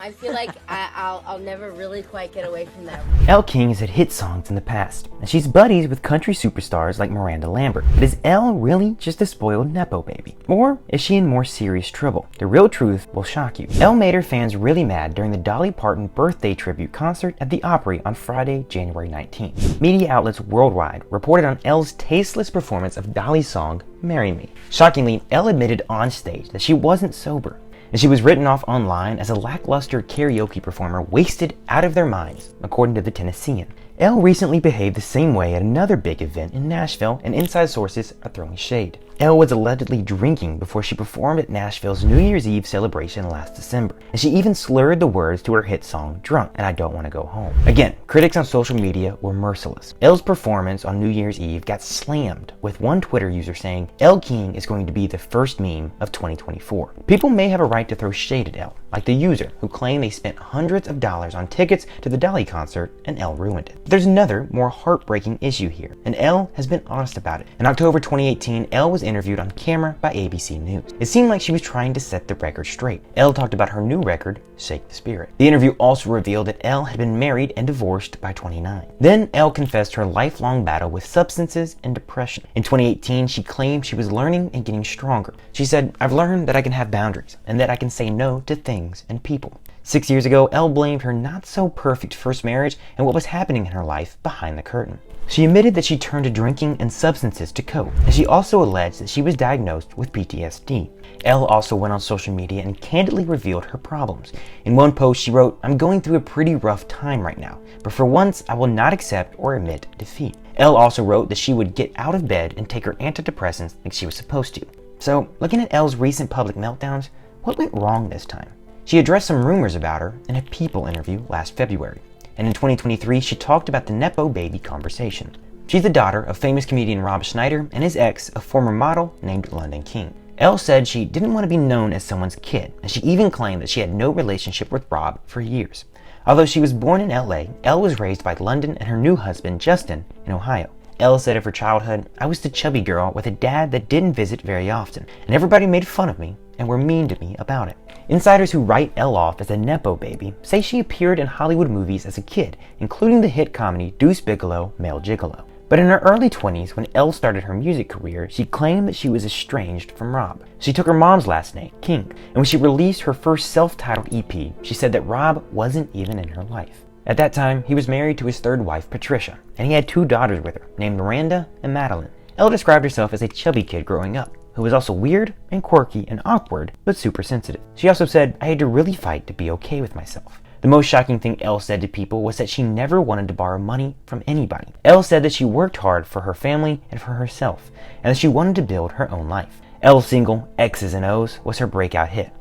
I feel like I'll never really quite get away from that. Elle King has had hit songs in the past, and she's buddies with country superstars like Miranda Lambert. But is Elle really just a spoiled Nepo baby? Or is she in more serious trouble? The real truth will shock you. Elle made her fans really mad during the Dolly Parton birthday tribute concert at the Opry on Friday, January 19th. Media outlets worldwide reported on Elle's tasteless performance of Dolly's song, Marry Me. Shockingly, Elle admitted on stage that she wasn't sober, and she was written off online as a lackluster karaoke performer wasted out of their minds, according to the Tennessean. Elle recently behaved the same way at another big event in Nashville, and inside sources are throwing shade. Elle was allegedly drinking before she performed at Nashville's New Year's Eve celebration last December, and she even slurred the words to her hit song, Drunk, and I Don't Want to Go Home. Again, critics on social media were merciless. Elle's performance on New Year's Eve got slammed, with one Twitter user saying, Elle King is going to be the first meme of 2024. People may have a right to throw shade at Elle, like the user who claimed they spent hundreds of dollars on tickets to the Dolly concert and Elle ruined it. But there's another, more heartbreaking issue here, and Elle has been honest about it. In October 2018, Elle was interviewed on camera by ABC News. It seemed like she was trying to set the record straight. Elle talked about her new record, Shake the Spirit. The interview also revealed that Elle had been married and divorced by 29. Then Elle confessed her lifelong battle with substances and depression. In 2018, she claimed she was learning and getting stronger. She said, I've learned that I can have boundaries and that I can say no to things and people. 6 years ago, Elle blamed her not-so-perfect first marriage and what was happening in her life behind the curtain. She admitted that she turned to drinking and substances to cope, and she also alleged that she was diagnosed with PTSD. Elle also went on social media and candidly revealed her problems. In one post, she wrote, I'm going through a pretty rough time right now, but for once, I will not accept or admit defeat. Elle also wrote that she would get out of bed and take her antidepressants like she was supposed to. So, looking at Elle's recent public meltdowns, what went wrong this time? She addressed some rumors about her in a People interview last February. And in 2023, she talked about the Nepo baby conversation. She's the daughter of famous comedian Rob Schneider and his ex, a former model named Elle King. Elle said she didn't want to be known as someone's kid, and she even claimed that she had no relationship with Rob for years. Although she was born in LA, Elle was raised by London and her new husband, Justin, in Ohio. Elle said of her childhood, I was the chubby girl with a dad that didn't visit very often, and everybody made fun of me and were mean to me about it. Insiders who write Elle off as a Nepo baby say she appeared in Hollywood movies as a kid, including the hit comedy Deuce Bigalow, Male Gigolo. But in her early 20s, when Elle started her music career, she claimed that she was estranged from Rob. She took her mom's last name, King, and when she released her first self-titled EP, she said that Rob wasn't even in her life. At that time, he was married to his third wife, Patricia, and he had 2 daughters with her, named Miranda and Madeline. Elle described herself as a chubby kid growing up, who was also weird and quirky and awkward, but super sensitive. She also said, I had to really fight to be okay with myself. The most shocking thing Elle said to people was that she never wanted to borrow money from anybody. Elle said that she worked hard for her family and for herself, and that she wanted to build her own life. Elle's single, X's and O's, was her breakout hit.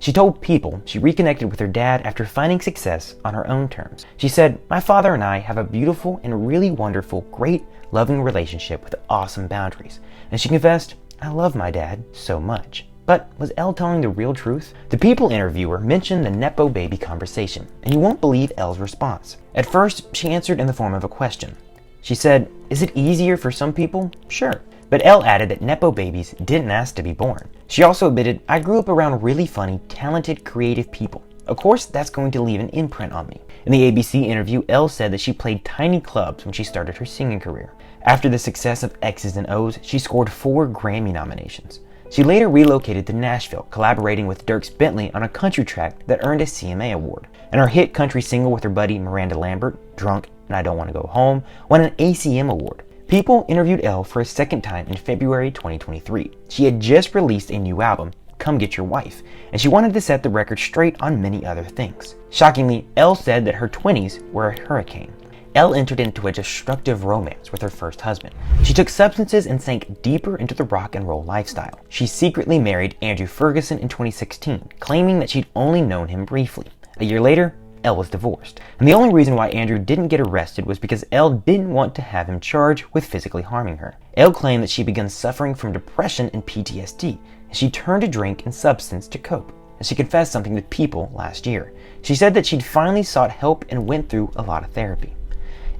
She told People she reconnected with her dad after finding success on her own terms. She said, my father and I have a beautiful and really wonderful, great, loving relationship with awesome boundaries. And she confessed, I love my dad so much. But was Elle telling the real truth? The People interviewer mentioned the Nepo baby conversation, and you won't believe Elle's response. At first, she answered in the form of a question. She said, is it easier for some people? Sure. But Elle added that Nepo babies didn't ask to be born. She also admitted, I grew up around really funny, talented, creative people. Of course, that's going to leave an imprint on me. In the ABC interview, Elle said that she played tiny clubs when she started her singing career. After the success of X's and O's, she scored 4 Grammy nominations. She later relocated to Nashville, collaborating with Dierks Bentley on a country track that earned a CMA award. And her hit country single with her buddy Miranda Lambert, Drunk, and I Don't Want to Go Home, won an ACM award. People interviewed Elle for a second time in February 2023. She had just released a new album, Come Get Your Wife, and she wanted to set the record straight on many other things. Shockingly, Elle said that her 20s were a hurricane. Elle entered into a destructive romance with her first husband. She took substances and sank deeper into the rock and roll lifestyle. She secretly married Andrew Ferguson in 2016, claiming that she'd only known him briefly. A year later, Elle was divorced. And the only reason why Andrew didn't get arrested was because Elle didn't want to have him charged with physically harming her. Elle claimed that she began suffering from depression and PTSD, and she turned to drink and substance to cope. And she confessed something to People last year. She said that she'd finally sought help and went through a lot of therapy.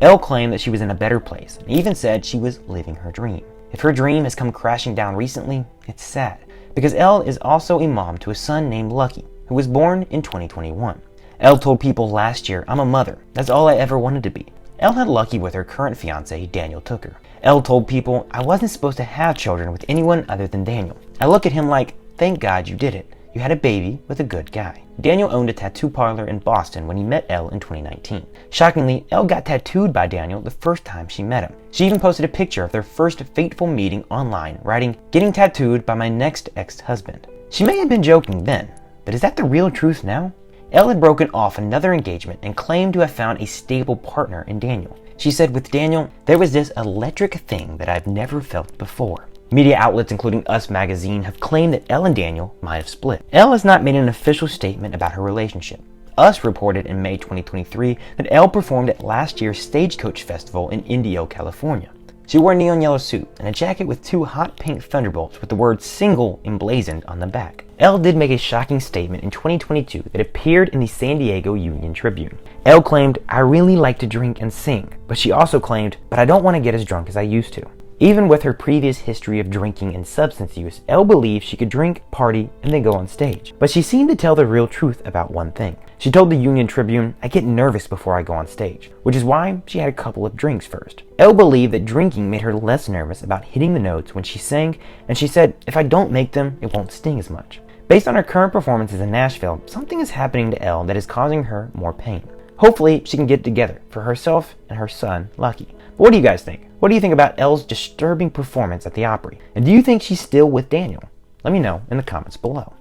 Elle claimed that she was in a better place, and even said she was living her dream. If her dream has come crashing down recently, it's sad, because Elle is also a mom to a son named Lucky, who was born in 2021. Elle told People last year, "I'm a mother. That's all I ever wanted to be." Elle had lucky with her current fiance, Daniel took her. Elle told People, "I wasn't supposed to have children with anyone other than Daniel. I look at him like, thank God you did it. You had a baby with a good guy." Daniel owned a tattoo parlor in Boston when he met Elle in 2019. Shockingly, Elle got tattooed by Daniel the first time she met him. She even posted a picture of their first fateful meeting online, writing, "Getting tattooed by my next ex-husband." She may have been joking then, but is that the real truth now? Elle had broken off another engagement and claimed to have found a stable partner in Daniel. She said, "With Daniel, there was this electric thing that I've never felt before." Media outlets including Us Magazine have claimed that Elle and Daniel might have split. Elle has not made an official statement about her relationship. Us reported in May 2023 that Elle performed at last year's Stagecoach Festival in Indio, California. She wore a neon yellow suit and a jacket with two hot pink thunderbolts with the word "single" emblazoned on the back. Elle did make a shocking statement in 2022 that appeared in the San Diego Union Tribune. Elle claimed, "I really like to drink and sing," but she also claimed, "But I don't want to get as drunk as I used to." Even with her previous history of drinking and substance use, Elle believed she could drink, party, and then go on stage. But she seemed to tell the real truth about one thing. She told the Union Tribune, "I get nervous before I go on stage," which is why she had a couple of drinks first. Elle believed that drinking made her less nervous about hitting the notes when she sang, and she said, "If I don't make them, it won't sting as much." Based on her current performances in Nashville, something is happening to Elle that is causing her more pain. Hopefully, she can get it together for herself and her son, Lucky. But what do you guys think? What do you think about Elle's disturbing performance at the Opry? And do you think she's still with Daniel? Let me know in the comments below.